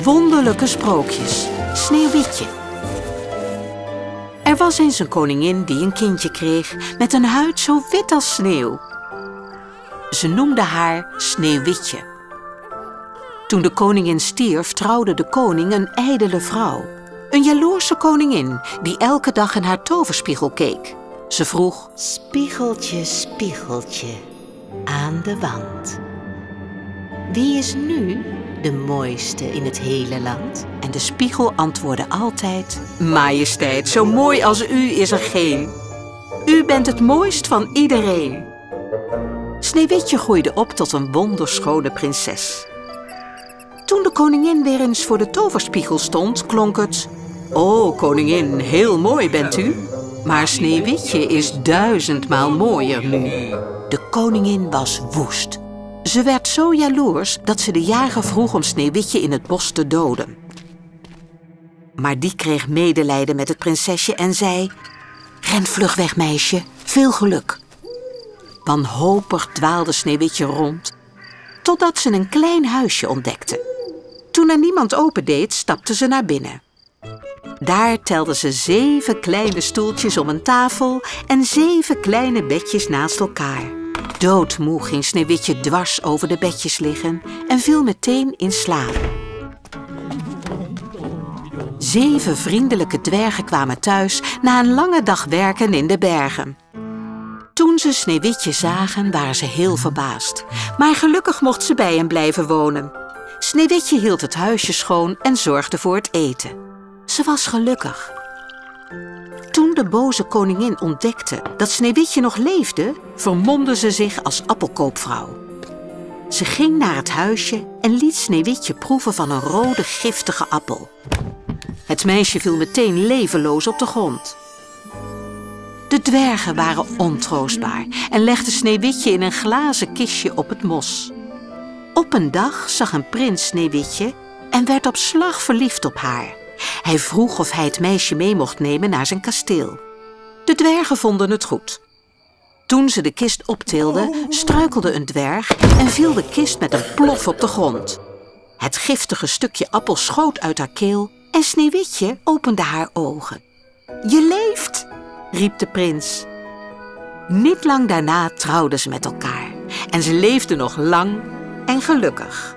Wonderlijke sprookjes. Sneeuwwitje. Er was eens een koningin die een kindje kreeg met een huid zo wit als sneeuw. Ze noemde haar Sneeuwwitje. Toen de koningin stierf, trouwde de koning een ijdele vrouw. Een jaloerse koningin die elke dag in haar toverspiegel keek. Ze vroeg: spiegeltje, spiegeltje, aan de wand. Wie is nu de mooiste in het hele land? En de spiegel antwoordde altijd: majesteit, zo mooi als u is er geen. U bent het mooist van iedereen. Sneeuwwitje groeide op tot een wonderschone prinses. Toen de koningin weer eens voor de toverspiegel stond, klonk het: o, koningin, heel mooi bent u, maar Sneeuwwitje is 1000-maal mooier nu. De koningin was woest. Ze werd zo jaloers dat ze de jager vroeg om Sneeuwwitje in het bos te doden. Maar die kreeg medelijden met het prinsesje en zei: ren vlug weg, meisje, veel geluk. Wanhopig dwaalde Sneeuwwitje rond, totdat ze een klein huisje ontdekte. Toen er niemand opendeed, stapte ze naar binnen. Daar telde ze 7 kleine stoeltjes om een tafel en 7 kleine bedjes naast elkaar. Doodmoe ging Sneeuwwitje dwars over de bedjes liggen en viel meteen in slaap. 7 vriendelijke dwergen kwamen thuis na een lange dag werken in de bergen. Toen ze Sneeuwwitje zagen, waren ze heel verbaasd. Maar gelukkig mocht ze bij hen blijven wonen. Sneeuwwitje hield het huisje schoon en zorgde voor het eten. Ze was gelukkig. Toen de boze koningin ontdekte dat Sneeuwwitje nog leefde, vermomde ze zich als appelkoopvrouw. Ze ging naar het huisje en liet Sneeuwwitje proeven van een rode, giftige appel. Het meisje viel meteen levenloos op de grond. De dwergen waren ontroostbaar en legden Sneeuwwitje in een glazen kistje op het mos. Op een dag zag een prins Sneeuwwitje en werd op slag verliefd op haar. Hij vroeg of hij het meisje mee mocht nemen naar zijn kasteel. De dwergen vonden het goed. Toen ze de kist optilden, struikelde een dwerg en viel de kist met een plof op de grond. Het giftige stukje appel schoot uit haar keel en Sneeuwwitje opende haar ogen. Je leeft, riep de prins. Niet lang daarna trouwden ze met elkaar en ze leefden nog lang en gelukkig.